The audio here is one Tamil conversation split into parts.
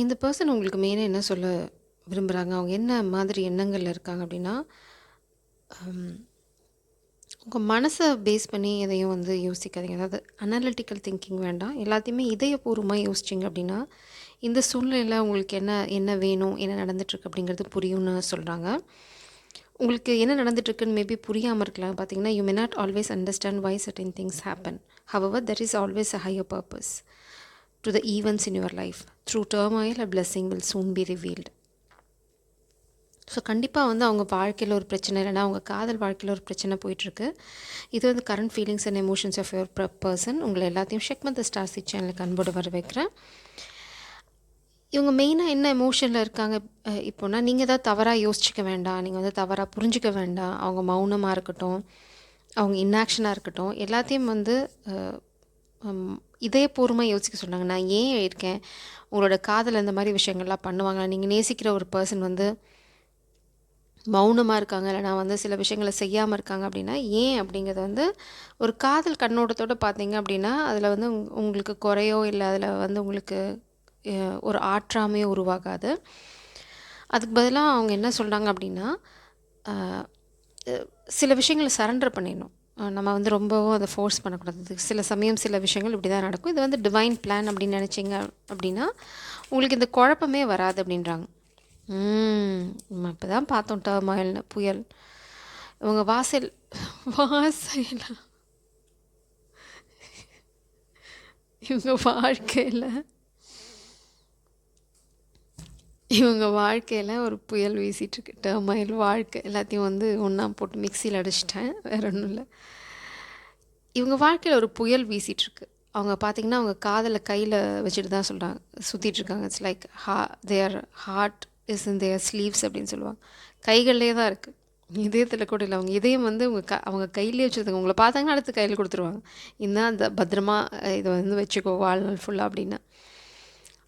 இந்த பர்சன் உங்களுக்கு மெயினா என்ன சொல்ல விரும்புறாங்க? அவங்க என்ன மாதிரி எண்ணங்கள்ல இருக்காங்க அப்டின்னா, உங்க மனச பேஸ் பண்ணி எதையும் வந்து யோசிக்காதீங்க. அதாவது அனலிட்டிக்கல் திங்கிங் வேண்டாம். எல்லாத்தையுமே இதயபூர்வமா யோசிச்சீங்க அப்டின்னா, இந்த சூழ்நிலையில உங்களுக்கு என்ன என்ன வேணும்? என்ன நடந்துட்டுருக்கு? அப்படிங்கிறது புரியும்னு சொல்றாங்க. உங்களுக்கு என்ன நடந்துட்டுருக்குன்னு மேபி புரியாம இருக்கலாம். பார்த்தீங்கன்னா, you may not always understand why certain things happen. However, there is always a higher purpose to the events in your life. Through turmoil a blessing will soon be revealed. So கண்டிப்பாக வந்து அவங்க வாழ்க்கையில் ஒரு பிரச்சனை இல்லைனா அவங்க காதல் வாழ்க்கையில் ஒரு பிரச்சனை போயிட்டுருக்கு. இது வந்து current feelings and emotions of your person. உங்களை எல்லாத்தையும் ஷெக்மத் ஸ்டார் சி சேனலுக்கு அன்போடு வர வைக்கிறேன். இவங்க மெயினாக என்ன எமோஷனில் இருக்காங்க இப்போனா, நீங்கள் ஏதாவது தவறாக யோசிச்சிக்க வேண்டாம், நீங்கள் வந்து தவறாக புரிஞ்சிக்க வேண்டாம். அவங்க மௌனமாக இருக்கட்டும், அவங்க இன்ஆக்ஷனாக இருக்கட்டும், எல்லாத்தையும் வந்து இதயபூர்வமாக யோசிக்க சொன்னாங்க. நான் ஏன் இருக்கேன், உங்களோட காதல் இந்த மாதிரி விஷயங்கள்லாம் பண்ணுவாங்க, நீங்கள் நேசிக்கிற ஒரு பர்சன் வந்து மௌனமாக இருக்காங்க, இல்லைனா வந்து சில விஷயங்களை செய்யாமல் இருக்காங்க அப்படின்னா ஏன் அப்படிங்கிறத வந்து ஒரு காதல் கண்ணோட்டத்தோடு பார்த்தீங்க அப்படின்னா, அதில் வந்து உங்களுக்கு குறையோ இல்லை அதில் வந்து உங்களுக்கு ஒரு ஆற்றாமையோ உருவாகாது. அதுக்கு பதிலாக அவங்க என்ன சொல்கிறாங்க அப்படின்னா, சில விஷயங்களை சரண்டர் பண்ணிடணும். நம்ம வந்து ரொம்பவும் அதை ஃபோர்ஸ் பண்ணக்கூடாது. சில சமயம் சில விஷயங்கள் இப்படி தான் நடக்கும். இது வந்து டிவைன் பிளான் அப்படின்னு நினச்சிங்க அப்படின்னா உங்களுக்கு இந்த குழப்பமே வராது அப்படின்றாங்க. நம்ம இப்போ தான் பார்த்தோம் டர்மாயில்னு, புயல். இவங்க வாசல் இவங்க வாழ்க்கையில் ஒரு புயல் வீசிகிட்ருக்கு. டர்மாயில் வாழ்க்கை எல்லாத்தையும் வந்து ஒன்றா போட்டு மிக்சியில் அடிச்சிட்டேன், வேற ஒன்றும் இல்லை. இவங்க வாழ்க்கையில் ஒரு புயல் வீசிகிட்ருக்கு. அவங்க பார்த்திங்கன்னா அவங்க காதலை கையில் வச்சுட்டு தான் சொல்கிறாங்க, சுற்றிட்டுருக்காங்க. It's like their heart is in their sleeves அப்படின்னு சொல்லுவாங்க. கைகள்லே தான் இருக்குது, இதயத்தில் கூட இல்லை. அவங்க இதயம் வந்து அவங்க கையிலே வச்சுருந்தாங்க. உங்களை பார்த்தாங்கன்னா அடுத்து கையில் கொடுத்துருவாங்க. இன்னும் அந்த பத்திரமா இதை வந்து வச்சுக்கோ வாழ்நாள் ஃபுல்லாக அப்படின்னா.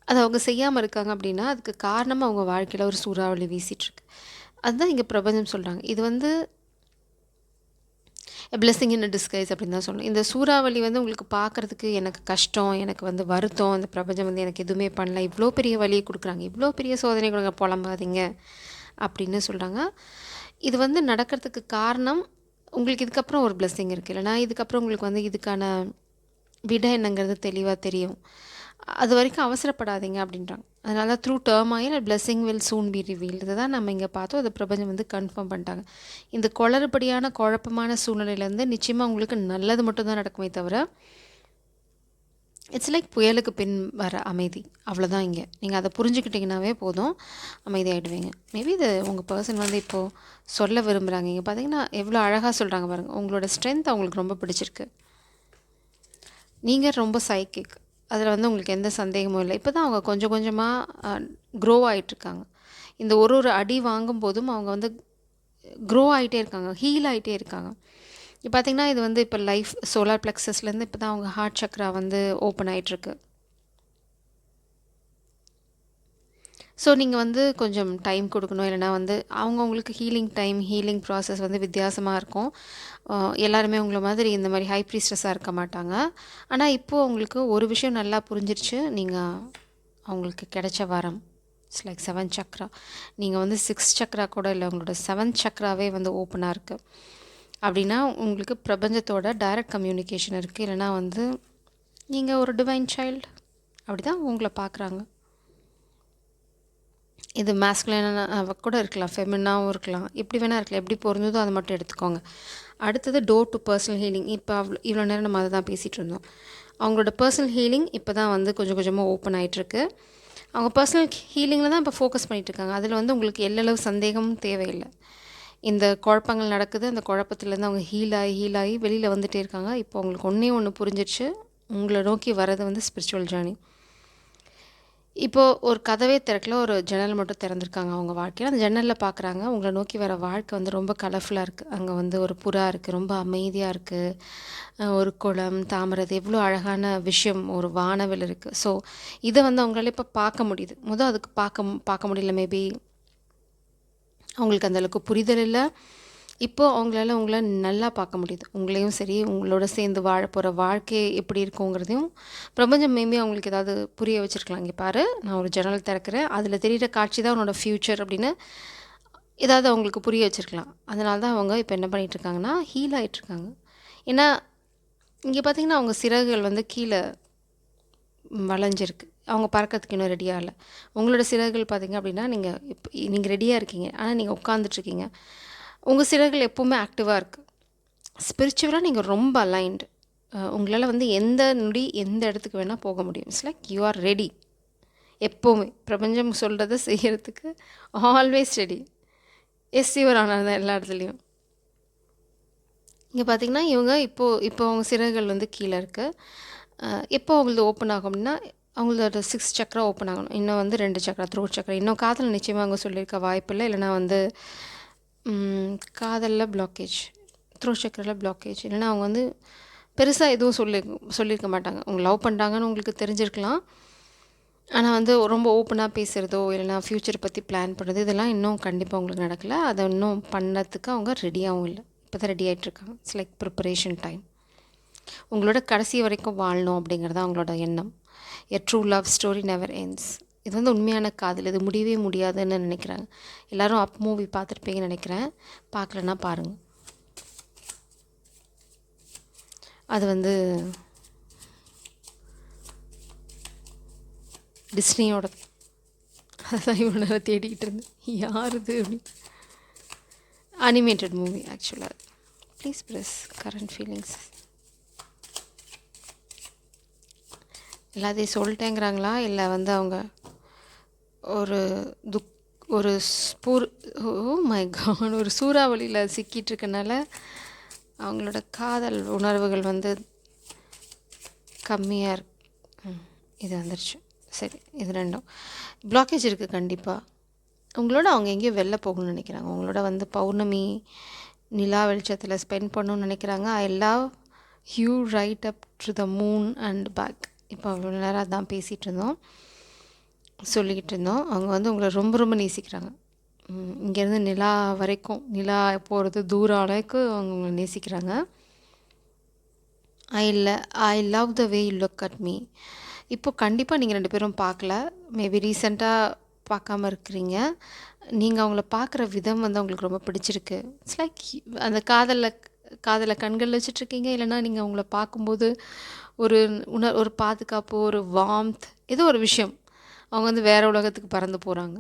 அதை அவங்க செய்யாமல் இருக்காங்க அப்படின்னா அதுக்கு காரணமாக அவங்க வாழ்க்கையில் ஒரு சூறாவளி வீசிகிட்ருக்கு. அதுதான் இங்கே பிரபஞ்சம் சொல்கிறாங்க. இது வந்து பிளெஸிங் இன் அ டிஸ்கைஸ் அப்படின்னு தான் சொல்லணும். இந்த சூறாவளி வந்து உங்களுக்கு பார்க்குறதுக்கு எனக்கு கஷ்டம், எனக்கு வந்து வருத்தம், அந்த பிரபஞ்சம் வந்து எனக்கு எதுவுமே பண்ணல, இவ்வளோ பெரிய வலியை கொடுக்குறாங்க, இவ்வளோ பெரிய சோதனை கொடுங்க, புலம்பாதீங்க அப்படின்னு சொல்கிறாங்க. இது வந்து நடக்கிறதுக்கு காரணம் உங்களுக்கு இதுக்கப்புறம் ஒரு பிளெஸிங் இருக்குது, இல்லைனா இதுக்கப்புறம் உங்களுக்கு வந்து இதுக்கான விட என்னங்கிறது தெளிவாக தெரியும். அது வரைக்கும் அவசரப்படாதீங்க அப்படின்றாங்க. அதனால through turmoil blessing will soon be revealed. இதை தான் நம்ம இங்கே பார்த்தோம். அதை பிரபஞ்சம் வந்து கன்ஃபார்ம் பண்ணிட்டாங்க. இந்த குளறுபடியான குழப்பமான சூழ்நிலையிலேருந்து நிச்சயமாக உங்களுக்கு நல்லது மட்டும்தான் நடக்குமே தவிர, இட்ஸ் லைக் புயலுக்கு பின் வர அமைதி, அவ்வளோதான். இங்கே நீங்கள் அதை புரிஞ்சுக்கிட்டிங்கனாவே போதும், அமைதியாகிடுவீங்க. மேபி இது உங்கள் பர்சன் வந்து இப்போது சொல்ல விரும்புகிறாங்க. இங்கே பார்த்தீங்கன்னா எவ்வளோ அழகாக சொல்கிறாங்க பாருங்கள். உங்களோட ஸ்ட்ரென்த் அவங்களுக்கு ரொம்ப பிடிச்சிருக்கு. நீங்கள் ரொம்ப சைக்கிக், அதில் வந்து உங்களுக்கு எந்த சந்தேகமும் இல்லை. இப்போ தான் அவங்க கொஞ்சம் கொஞ்சமாக க்ரோ ஆகிட்டுருக்காங்க. இந்த ஒரு ஒரு அடி வாங்கும் போதும் அவங்க வந்து க்ரோ ஆகிட்டே இருக்காங்க, ஹீல் ஆகிட்டே இருக்காங்க. இப்போ பார்த்திங்கன்னா இது வந்து இப்போ லைஃப் சோலார் ப்ளெக்ஸஸ்லேருந்து இப்போ தான் அவங்க ஹார்ட் சக்ரா வந்து ஓப்பன் ஆகிட்டுருக்கு. ஸோ நீங்கள் வந்து கொஞ்சம் டைம் கொடுக்கணும், இல்லைனா வந்து அவங்கவுங்களுக்கு ஹீலிங் ப்ராசஸ் வந்து வித்தியாசமாக இருக்கும். எல்லாருமே உங்களை மாதிரி இந்த மாதிரி ஹை ப்ரீஸ்டஸாக இருக்க மாட்டாங்க. ஆனால் இப்போது உங்களுக்கு ஒரு விஷயம் நல்லா புரிஞ்சிருச்சு, நீங்கள் அவங்களுக்கு கிடைச்ச வரம். It's like 7 Chakra. நீங்கள் வந்து 6 சக்ரா கூட இல்லை, உங்களோட 7 சக்ராவே வந்து ஓப்பனாக இருக்குது. அப்படின்னா உங்களுக்கு பிரபஞ்சத்தோட டைரக்ட் கம்யூனிகேஷன் இருக்குது, இல்லைனா வந்து நீங்கள் ஒரு டிவைன் சைல்டு, அப்படி தான் உங்களை பார்க்குறாங்க. இது மேஸ்குலைனாக கூட இருக்கலாம், ஃபெமினாகவும் இருக்கலாம், எப்படி வேணால் இருக்கலாம். எப்படி பொருந்ததோ அதை மட்டும் எடுத்துக்கோங்க. அடுத்தது டோர் டு பர்சனல் ஹீலிங். இப்போ இவ்வளோ நேரம் நம்ம அதை தான் பேசிகிட்டு இருந்தோம். அவங்களோட பர்சனல் ஹீலிங் இப்போ தான் வந்து கொஞ்சம் கொஞ்சமாக ஓப்பன் ஆகிட்டுருக்கு. அவங்க பர்சனல் ஹீலிங்கில் தான் இப்போ ஃபோக்கஸ் பண்ணிகிட்ருக்காங்க. அதில் வந்து உங்களுக்கு எல்லளவு சந்தேகமும் தேவையில்லை. இந்த குழப்பங்கள் நடக்குது, அந்த குழப்பத்துலேருந்து அவங்க ஹீல் ஆகி வெளியில் வந்துகிட்டே இருக்காங்க. இப்போ அவங்களுக்கு ஒன்று புரிஞ்சிடுச்சு, உங்களை நோக்கி வர்றது வந்து ஸ்பிரிச்சுவல் ஜேர்னி. இப்போது ஒரு கதவே திறக்கல, ஒரு ஜன்னல் மட்டும் திறந்துருக்காங்க அவங்க வாழ்க்கையில். அந்த ஜன்னலில் பார்க்குறாங்க, உங்களை நோக்கி வர வாழ்க்கை வந்து ரொம்ப கலர்ஃபுல்லாக இருக்குது. அங்கே வந்து ஒரு புறா இருக்குது, ரொம்ப அமைதியாக இருக்குது. ஒரு குளம், தாமரை, எவ்வளோ அழகான விஷயம், ஒரு வானவில் இருக்குது. ஸோ இதை வந்து அவங்களால இப்போ பார்க்க முடியுது. அதுக்கு பார்க்க முடியல. மேபி அவங்களுக்கு அந்தளவுக்கு புரிதல் இல்லை, இப்போ அவங்களால உங்கள நல்லா பார்க்க முடியுது. உங்களையும் சரி, உங்களோட சேர்ந்து வாழப்போற வாழ்க்கை எப்படி இருக்குங்கிறதையும் பிரபஞ்சம் மேபி அவங்களுக்கு ஏதாவது புரிய வச்சிருக்கலாம். "இங்க பாரு, நான் ஒரு ஜன்னல் திறக்கிறேன். அதில தெரியிற காட்சி தான் உன்னோட ஃப்யூச்சர்" அப்படின்னு ஏதாவது அவங்களுக்கு புரிய வச்சிருக்கலாம். அதனால தான் அவங்க இப்போ என்ன பண்ணிட்டுருக்காங்கன்னா, ஹீல் ஆயிட்டுருக்காங்க. ஏன்னா, இங்க பார்த்தீங்கன்னா, அவங்க சிறகுகள் வந்து கீழ வளைஞ்சிருக்கு. அவங்க பறக்கிறதுக்கு இன்னும் ரெடி ஆகல. உங்களோட சிறகுகள் பார்த்தீங்க அப்படின்னா, நீங்க ரெடியா இருக்கீங்க. ஆனா நீங்க உட்காந்துட்ருக்கீங்க. உங்க சிறகுகள் எப்பவுமே ஆக்டிவா இருக்கு. ஸ்பிரிச்சுவலா நீங்க ரொம்ப அலைன்டு. உங்களால வந்து எந்த நொடி, எந்த இடத்துக்கு வேணா போக முடியும். It's like you are ready. எப்பவுமே பிரபஞ்சம் சொல்றத செய்யறதுக்கு always ready. Yes your honour தான் எல்லா இடத்துலயும். இங்க பார்த்தீங்கன்னா, இவங்க இப்போ இப்போ அவங்க சிறகுகள் வந்து கீழ இருக்கு. எப்போ அவங்களது ஓப்பன் ஆகும் அப்படின்னா, அவங்களோட 6 சக்ரா ஓப்பன் ஆகணும். இன்னும் வந்து 2 சக்ரா, த்ரோட் சக்ரா. இன்னும் காதில நிச்சயமா அவங்க சொல்லியிருக்க வாய்ப்பில்ல. இல்லைனா வந்து காதலில் பிளாக்கேஜ், த்ரோட் சக்ரால பிளாக்கேஜ். இல்லைனா அவங்க வந்து பெருசா எதுவும் சொல்லியிருக்க மாட்டாங்க. அவங்க லவ் பண்ணுறாங்கன்னு உங்களுக்கு தெரிஞ்சிருக்கலாம். ஆனால் வந்து ரொம்ப ஓப்பனாக பேசுகிறதோ இல்லைனா ஃப்யூச்சர் பற்றி பிளான் பண்ணுறது இதெல்லாம் இன்னும் கண்டிப்பாக உங்களுக்கு நடக்கலை. அதை இன்னும் பண்ணதுக்கு அவங்க ரெடியாகவும் இல்லை. இப்போ தான் ரெடி ஆகிட்ருக்காங்க. It's like preparation time. உங்களோட கடைசி வரைக்கும் வாழணும் அப்படிங்கிறது அவங்களோட எண்ணம். A true love story never ends. இது வந்து உண்மையான காதல். இது முடியவே முடியாதுன்னு நினைக்கிறாங்க. எல்லோரும் அப் மூவி பார்த்துருப்பீங்கன்னு நினைக்கிறேன். பார்க்கலன்னா பாருங்கள். அது வந்து டிஸ்னியோட. அதுதான் இவ்வளோ நேரம் தேடிக்கிட்டு இருந்தேன், யார் இது அப்படின்னு. அனிமேட்டட் மூவி ஆக்சுவலாக. Please press current feelings. எல்லாத்தையும் சொல்லிட்டேங்கிறாங்களா இல்லை வந்து அவங்க ஒரு ஓ மை காட், ஒரு சூறாவளியில் சிக்கிட்டு இருக்கனால அவங்களோட காதல் உணர்வுகள் வந்து கம்மியாக இருக்கு. இது வந்துருச்சு. சரி, இது ரெண்டும் பிளாக்கேஜ் இருக்குது கண்டிப்பாக. உங்களோட அவங்க எங்கேயோ வெளில போகணும்னு நினைக்கிறாங்க. உங்களோட வந்து பௌர்ணமி நிலா வெளிச்சத்தில் ஸ்பெண்ட் பண்ணணும்னு நினைக்கிறாங்க. I love you right up to the moon and back. இப்போ அவ்வளோ நேரம் அதான் சொல்லிக்கிட்டு இருந்தோம். அவங்க வந்து உங்களை ரொம்ப ரொம்ப நேசிக்கிறாங்க. இங்கேருந்து நிலா வரைக்கும், நிலா போகிறது தூரம் அளவுக்கு அவங்க உங்களை நேசிக்கிறாங்க. I love the way you look at me. இப்போ கண்டிப்பாக நீங்கள் 2 பேரும் பார்க்கல. மேபி ரீசெண்டாக பார்க்காம இருக்கிறீங்க. நீங்கள் அவங்கள பார்க்குற விதம் வந்து அவங்களுக்கு ரொம்ப பிடிச்சிருக்கு. இட்ஸ் லைக் அந்த காதலை கண்களில் வச்சுட்ருக்கீங்க. இல்லைனா நீங்கள் அவங்கள பார்க்கும்போது ஒரு பாதுகாப்பு, ஒரு வார்ம்த், ஏதோ ஒரு விஷயம். அவங்க வந்து வேறு உலகத்துக்கு பறந்து போகிறாங்க.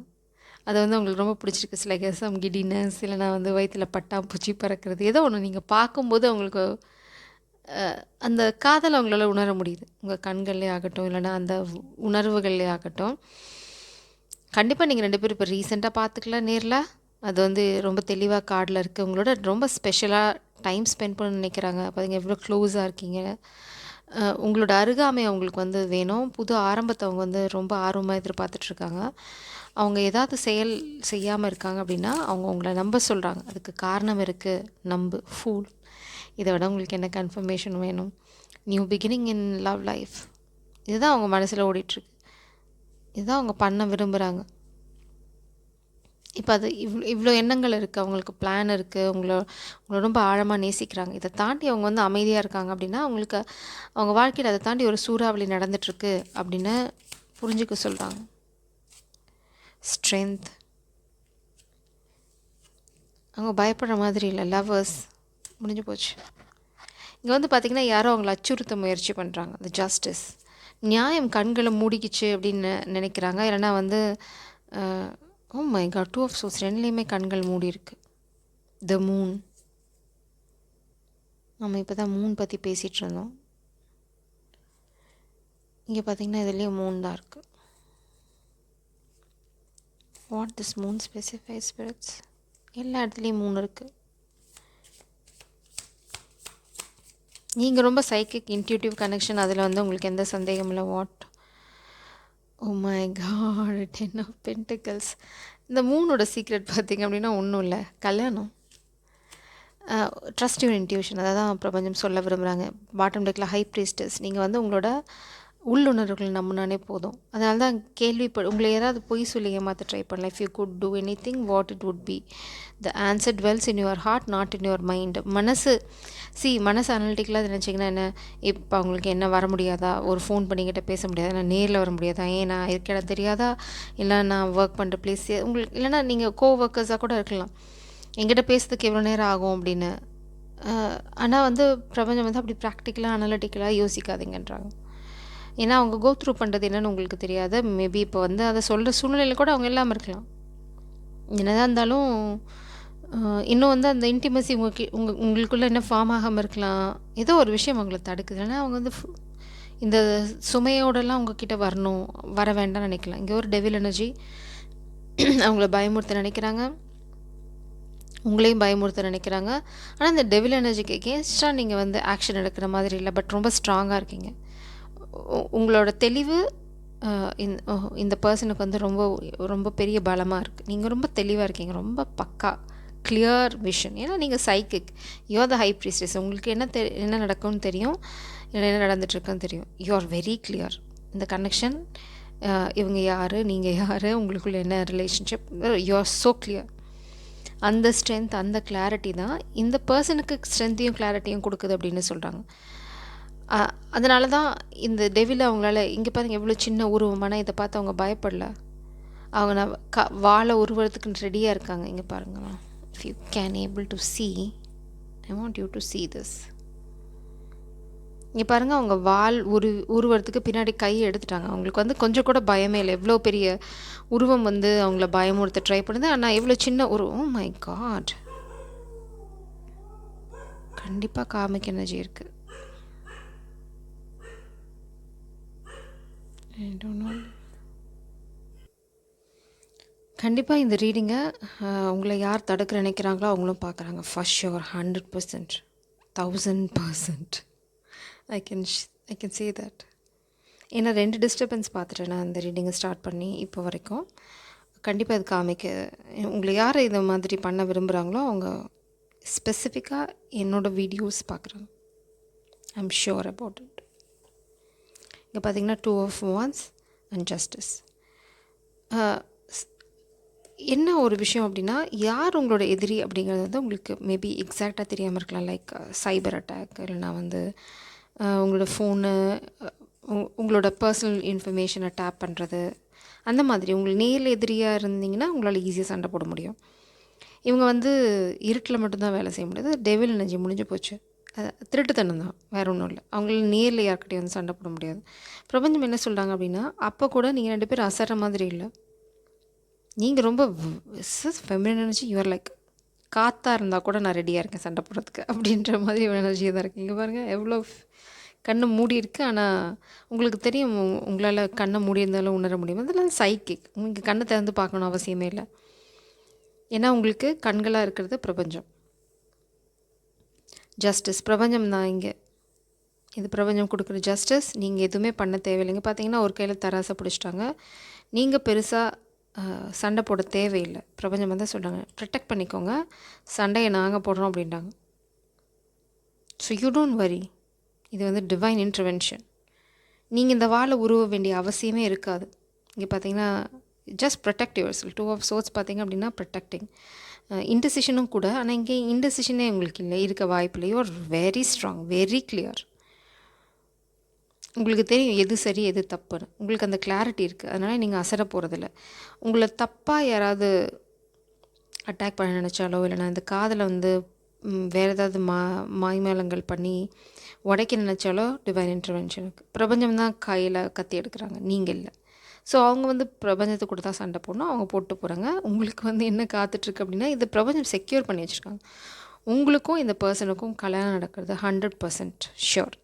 அது வந்து அவங்களுக்கு ரொம்ப பிடிச்சிருக்கு. சில சம் கிடினஸ், இல்லைனா வந்து வயிற்றில் பட்டாம்பூச்சி பறக்கிறது, ஏதோ ஒன்று நீங்கள் பார்க்கும்போது அவங்களுக்கு அந்த காதல் அவங்களால உணர முடியுது. உங்கள் கண்கள்லே ஆகட்டும், இல்லைனா அந்த உணர்வுகள்லே ஆகட்டும். கண்டிப்பாக நீங்கள் 2 பேரும் இப்போ ரீசெண்டாக பார்த்துக்கல நேரில். அது வந்து ரொம்ப தெளிவாக கார்டில் இருக்குது. உங்களோட ரொம்ப ஸ்பெஷலாக டைம் ஸ்பெண்ட் பண்ண நினைக்கிறாங்க. பார்த்தீங்க எவ்வளோ க்ளோஸாக இருக்கீங்க. உங்களோட அருகாமை அவங்களுக்கு வந்து வேணும். புது ஆரம்பத்தை அவங்க வந்து ரொம்ப ஆர்வமாக எதிர்பார்த்துட்ருக்காங்க. அவங்க ஏதாவது செயல் செய்யாமல் இருக்காங்க அப்படின்னா அவங்க உங்களை நம்ப சொல்கிறாங்க. அதுக்கு காரணம் இருக்குது. நம்பு, ஃபூல். இதை விட உங்களுக்கு என்ன கன்ஃபர்மேஷன் வேணும்? New beginning in love life. இதுதான் அவங்க மனசில் ஓடிட்டுருக்கு. இதுதான் அவங்க பண்ண விரும்புகிறாங்க. இப்போ அது இவ்வளோ எண்ணங்கள் இருக்குது, அவங்களுக்கு பிளான் இருக்குது, உங்களை ரொம்ப ஆழமாக நேசிக்கிறாங்க. இதை தாண்டி அவங்க வந்து அமைதியாக இருக்காங்க அப்படின்னா அவங்களுக்கு அவங்க வாழ்க்கையில் அதை தாண்டி ஒரு சூறாவளி நடந்துகிட்ருக்கு அப்படின்னு புரிஞ்சுக்க சொல்கிறாங்க. ஸ்ட்ரென்த். அவங்க பயப்படுற மாதிரி இல்லை. லவ்வர்ஸ் முடிஞ்சு போச்சு. இங்கே வந்து பார்த்திங்கன்னா யாரோ அவங்கள அச்சுறுத்த முயற்சி பண்ணுறாங்க. அந்த ஜஸ்டிஸ், நியாயம் கண்களை மூடிக்கிச்சு அப்படின்னு நினைக்கிறாங்க. இல்லைனா வந்து oh my god, 2 of swords ரெண்டுலேயுமே கண்கள் மூடி இருக்கு. The moon. நம்ம இப்போ தான் மூன் பற்றி பேசிகிட்டு இருந்தோம். இங்கே பார்த்திங்கன்னா இதுலேயும் மூன் தான் இருக்குது. What this Moon specify spirits. எல்லா இடத்துலையும் மூன் இருக்குது. நீங்கள் ரொம்ப சைக்கிக் இன்ட்யூட்டிவ் கனெக்ஷன், அதில் வந்து உங்களுக்கு எந்த சந்தேகம் இல்லை. What, oh my god, 10 of pentacles. இந்த மூனோட சீக்ரெட் பார்த்திங்க அப்படின்னா ஒன்றும் இல்லை, கல்யாணம். ட்ரஸ்ட் யுவர் இன்ட்யூஷன், அதை தான் பிரபஞ்சம் சொல்ல விரும்புகிறாங்க. பாட்டம் டெக்கில் ஹை ப்ரீஸ்டஸ். நீங்கள் வந்து உங்களோட உள்ளுணர்வுகள் நம்பினாலே போதும். அதனால தான் உங்களை யாராவது பொய் சொல்லி ஏமாற்ற ட்ரை பண்ணல. If you could do anything what it would be the answer dwells in your heart not in your mind. மனசு அனலிட்டிக்கலாக நினச்சிங்கன்னா என்ன, இப்போ அவங்களுக்கு என்ன வர முடியாதா, ஒரு ஃபோன் பண்ணிக்கிட்ட பேச முடியாதா, நான் நேரில் வர முடியாதா, ஏன் நான் இருக்க இடம் தெரியாதா, இல்லை நான் ஒர்க் பண்ணுற பிளேஸ் உங்களுக்கு இல்லைனா நீங்கள் ஒர்க்கர்ஸாக கூட இருக்கலாம், எங்கிட்ட பேசுறதுக்கு எவ்வளோ நேரம் ஆகும் அப்படின்னு. ஆனால் வந்து பிரபஞ்சம் வந்து அப்படி ப்ராக்டிக்கலாக அனலிட்டிக்கலாக யோசிக்காதீங்கன்றாங்க. ஏன்னா அவங்க கோ த்ரூ பண்ணுறது என்னன்னு உங்களுக்கு தெரியாது. மேபி இப்போ வந்து அதை சொல்கிற சூழ்நிலையில் கூட அவங்க இல்லாமல் இருக்கலாம். என்னதான் இருந்தாலும் இன்னும் வந்து அந்த இன்டிமசி உங்களுக்குள்ளே என்ன ஃபார்ம் ஆகாமல் இருக்கலாம். ஏதோ ஒரு விஷயம் அவங்கள தடுக்குது. இல்லைன்னா அவங்க வந்து இந்த சுமையோடலாம் அவங்கக்கிட்ட வர வேண்டாம்னு நினைக்கலாம். இங்கே ஒரு டெவில் எனர்ஜி அவங்கள பயமுறுத்த நினைக்கிறாங்க, உங்களையும் பயமுறுத்த நினைக்கிறாங்க. ஆனால் இந்த டெவில் எனர்ஜிக்கு எகேன்ஸ்டாக நீங்கள் வந்து ஆக்ஷன் எடுக்கிற மாதிரி இல்லை, பட் ரொம்ப ஸ்ட்ராங்காக இருக்கீங்க. உங்களோட தெளிவு இந்த பர்சனுக்கு வந்து ரொம்ப ரொம்ப பெரிய பலமாக இருக்குது. நீங்கள் ரொம்ப தெளிவாக இருக்கீங்க, ரொம்ப பக்கா கிளியர் விஷன். ஏன்னா நீங்கள் psychic, you're the high priestess. உங்களுக்கு என்ன நடக்கும்னு தெரியும், என்ன நடந்துட்டுருக்குன்னு தெரியும். You are very clear. இந்த கனெக்ஷன், இவங்க யார், நீங்கள் யார், உங்களுக்குள்ள என்ன relationship, you are so clear. அந்த ஸ்ட்ரென்த், அந்த கிளாரிட்டி தான் இந்த பர்சனுக்கு ஸ்ட்ரென்த்தையும் கிளாரிட்டியும் கொடுக்குது அப்படின்னு சொல்கிறாங்க. அதனால தான் இந்த டெவில் அவங்களால, இங்கே பாருங்கள் எவ்வளோ சின்ன உருவமான, இதை பார்த்து அவங்க பயப்படல. அவங்க வாழை உருவறதுக்கு ரெடியாக இருக்காங்க. இங்கே பாருங்களா, if you can able to see, I want you to see this. இங்கே பாருங்கள், அவங்க உருவறதுக்கு பின்னாடி கையை எடுத்துட்டாங்க. அவங்களுக்கு வந்து கொஞ்சம் கூட பயமே இல்லை. எவ்வளோ பெரிய உருவம் வந்து அவங்கள பயமுறுத்த ட்ரை பண்ணுது, ஆனால் எவ்வளோ சின்ன உருவம். மை காட், கண்டிப்பாக காமிக் எனர்ஜி இருக்குது. கண்டிப்பாக இந்த ரீடிங்கை உங்களை யார் தடுக்க நினைக்கிறாங்களோ அவங்களும் பார்க்குறாங்க. First sure, 100%, 1000%. I can say that. ஏன்னா 2 டிஸ்டர்பன்ஸ் பார்த்துட்டேன் நான் இந்த ரீடிங்கை ஸ்டார்ட் பண்ணி இப்போ வரைக்கும். கண்டிப்பாக இது உங்களை யார் இந்த மாதிரி பண்ண விரும்புகிறாங்களோ அவங்க ஸ்பெசிஃபிக்காக என்னோடய வீடியோஸ் பார்க்குறாங்க. I am sure about it. இங்கே பார்த்தீங்கன்னா 2 of Wands அண்ட் ஜஸ்டிஸ். என்ன ஒரு விஷயம் அப்படின்னா, யார் உங்களோட எதிரி அப்படிங்கிறது வந்து உங்களுக்கு மேபி எக்ஸாக்டாக தெரியாமல் இருக்கலாம். லைக் சைபர் அட்டாக், இல்லைனா வந்து உங்களோட ஃபோனு, உங்களோட பர்சனல் இன்ஃபர்மேஷனை டேப் பண்ணுறது, அந்த மாதிரி உங்களுக்கு நேரில் எதிரியாக இருந்தீங்கன்னா உங்களால் ஈஸியாக சண்டை போட முடியும். இவங்க வந்து இருட்டில் மட்டும்தான் வேலை செய்ய முடியாது. டெவில் எனர்ஜி முடிஞ்சு போச்சு. திருட்டுத்தனம் தான், வேறு ஒன்றும் இல்லை. அவங்கள நேரில் யார்கிட்டையும் வந்து சண்டை போட முடியாது. பிரபஞ்சம் என்ன சொல்கிறாங்க அப்படின்னா, அப்போ கூட நீங்கள் 2 பேரும் அசர்ற மாதிரி இல்லை. நீங்கள் ரொம்ப ஃபெமினின் எனர்ஜி, யூஆர் லைக் காற்றா இருந்தால் கூட நான் ரெடியாக இருக்கேன் சண்டை போடுறதுக்கு அப்படின்ற மாதிரி ஒரு எனர்ஜியாக தான் இருக்குது. இங்கே பாருங்கள் எவ்வளோ கண்ணை மூடி இருக்குது. ஆனால் உங்களுக்கு தெரியும், உங்களால் கண்ணை மூடி இருந்தாலும் உணர முடியும். அதெல்லாம் சைக்கிக். உங்களுக்கு கண்ணை திறந்து பார்க்கணும் அவசியமே இல்லை. ஏன்னா உங்களுக்கு கண்களாக இருக்கிறது பிரபஞ்சம். ஜஸ்டிஸ், பிரபஞ்சம் தான் இங்கே. இது பிரபஞ்சம் கொடுக்குற ஜஸ்டிஸ். நீங்கள் எதுவுமே பண்ண தேவையில்லைங்க. பார்த்தீங்கன்னா ஒரு கையில் தராசை பிடிச்சிட்டாங்க. நீங்கள் பெருசாக சண்டை போட தேவையில்லை. பிரபஞ்சம் வந்து சொல்கிறாங்க, ப்ரொடெக்ட் பண்ணிக்கோங்க, சண்டையை நாங்கள் போடுறோம் அப்படின்றாங்க. So you don't worry. இது வந்து டிவைன் இன்டர்வென்ஷன். நீங்கள் இந்த வாழை உருவ வேண்டிய அவசியமே இருக்காது. இங்கே பார்த்தீங்கன்னா just protect your self. 2 of Swords பார்த்தீங்க அப்படின்னா ப்ரொடெக்டிங். இன்டெசிஷனும் கூட. ஆனால் இங்கே இன்டெசிஷனே உங்களுக்கு இல்லை, இருக்க வாய்ப்பில்லை. You are very strong, very clear. உங்களுக்கு தெரியும் எது சரி எது தப்புன்னு. உங்களுக்கு அந்த கிளாரிட்டி இருக்குது. அதனால் நீங்கள் அசர போகிறதில்ல. உங்களை தப்பாக யாராவது அட்டாக் பண்ண நினச்சாலோ, இல்லைனா இந்த காதில் வந்து வேறு ஏதாவது மாய்மேலங்கள் பண்ணி உடைக்க நினச்சாலோ, டிவைன் இன்டர்வென்ஷனுக்கு பிரபஞ்சம் தான் கையில் கத்தி எடுக்கிறாங்க, நீங்கள் இல்லை. ஸோ அவங்க வந்து பிரபஞ்சத்தை கூட தான் சண்டை போடணும், அவங்க போட்டு போகிறாங்க. உங்களுக்கு வந்து என்ன காத்துட்ருக்கு அப்படின்னா, இது பிரபஞ்சம் செக்யூர் பண்ணி வச்சுருக்காங்க. உங்களுக்கும் இந்த பர்சனுக்கும் கல்யாணம் நடக்கிறது 100% ஷியோர்.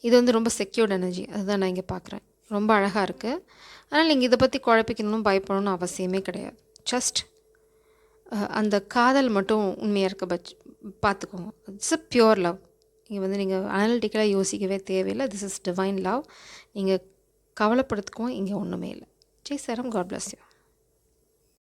இது வந்து ரொம்ப செக்யூர்ட் எனர்ஜி. அதுதான் நான் இங்கே பார்க்குறேன். ரொம்ப அழகாக இருக்குது. அதனால் நீங்கள் இதை பற்றி குழப்பிக்கணும், பயப்படணும்னு அவசியமே கிடையாது. ஜஸ்ட் அந்த காதல் மட்டும் உண்மையாக இருக்க பார்த்துக்கோங்க. It's a pure love. இங்கே வந்து நீங்கள் அனலிட்டிக்கலாக யோசிக்கவே தேவையில்லை. This is divine love. நீங்கள் கவலைப்படுத்துக்கவும் இங்கே ஒன்றுமே இல்லை. ஜெய் சாரம், காட் பிளஸ் யூ.